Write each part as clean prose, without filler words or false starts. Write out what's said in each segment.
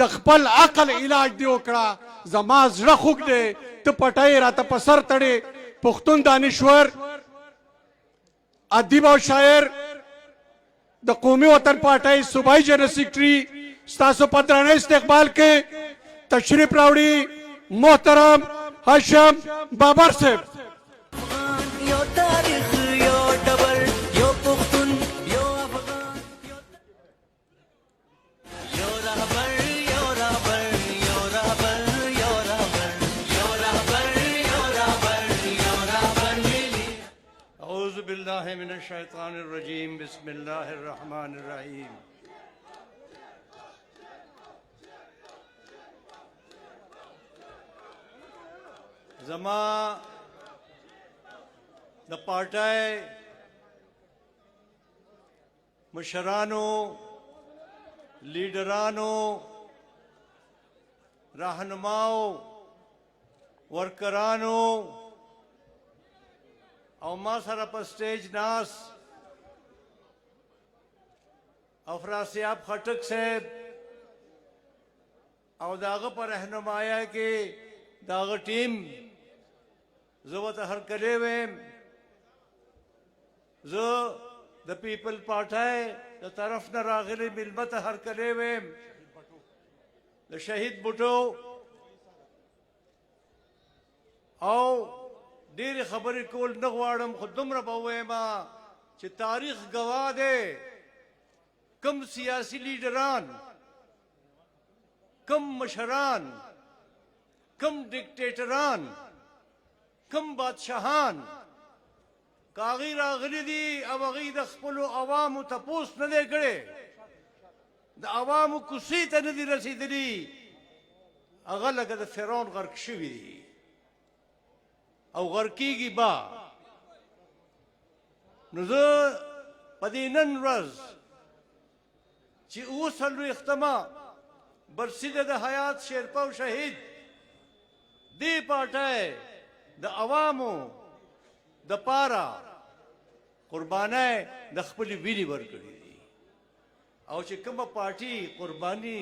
د خپل عقل علاج دی وکړه. زما زړه خوږ دی، ته پټۍ راته په سر تړې. پښتون دانشور، ادیب او شاعر، د قومي وطن پارټۍ صوبایي جنرال سیکرټري، ستاسو په درانه استقبال کې تشریف راوړي محترم هاشم بابر صاحب. یو تاریخ یو ډبر یو پښتون یو افغان یو رهبر یو رهبر یو رهبر یو رهبر یو رهبر یو رهبر یو رهبر ملي. اعوذ باللہ من الشیطان الرجیم، بسم اللہ الرحمن الرحیم. زما د پارټۍ مشرانو، لیډرانو، راهنماو، ورکرانو او ما سره په سټیج ناس افراسیاب خټک صاحب او د هغه په رهنمایه کې د هغه ټیم، زه ورته هرکلی ویم. زه د پیپل پارټۍ د طرف نه راغلی مېلمه ته هرکلی ویم. د شهید بوټو او ډېرې خبرې کول نه غواړم، خو دومره به ووایم چې تاریخ ګواه دی. کم سیاسي لیډران، کم مشران، کم ډیکټیټران، کم بادشاهان کاغی راغلی دي او هغوی د خپلو عوامو تپوس نه دی کړی، د عوامو کوڅې ته نه دي رسېدلي. هغه لکه د فرعون غرق شوي دي او غرقېږي با. نو زه په دې نن ورځ چې اووه برسیده د حیات شیرپا شهید دې پارټۍ د عوامو د پاره قربانۍ د خپلې وینې ورکړي دي. او چې کومه پارټي قرباني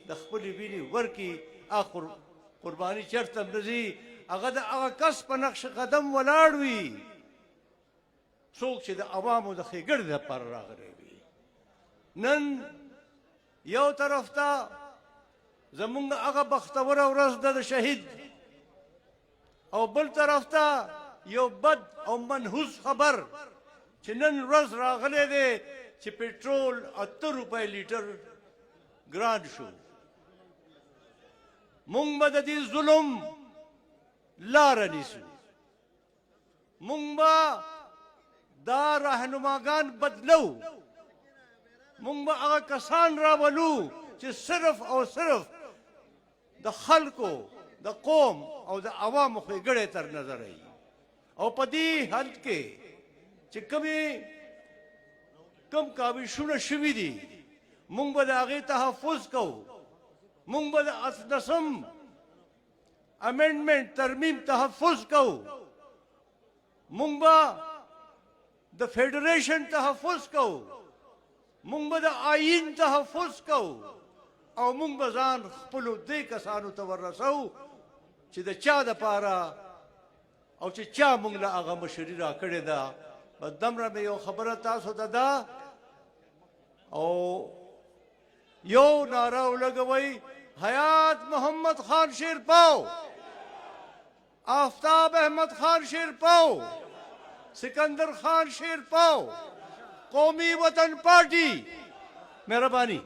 د خپلې وینې ورکړي، هغه قرباني چېرته هم نه ځي، هغه د هغه کس په نقش قدم ولاړ وي څوک چې د عوامو د ښېګړې دپاره راغلی وي. نن یو طرف ته زمونږ هغه بختوره ورځ ده د شهید، او بل طرف ته یو بد او منحوس خبر چې نن ورځ راغلی دی چې پټرول 8 روپۍ لیټر ګران شو. مونږ به د دې ظلم لاره نیسو، مونږ به دا رهنماګان بدلو، مونږ به هغه کسان راولو چې صرف او صرف د خلکو، د قوم او د عوامو ښېګړې تر نظر وي. او په دې حل کې چې کم کاوشونه شوي دي، مونږ به د هغې تحفظ کوو. مونږ به د 18 امینډمنټ ترمیم تحفظ کوو. مونږ به د فیډریشن تحفظ کوو. مونږ به د آئین تحفظ کوو. او مونږ به ځان خپلو دې کسانو ته ورسوو چې د چا دپاره او چې چا مونږ له هغه مشري راکړې ده. بس دومره مې یو خبره تاسو ته ده، او یو ناره ولګوئ: حیات محمد خان شیرپاو، آفتاب احمد خان شیرپاو، سکندر خان شیرپاو، قومی وطن پارٹی. مہربانی.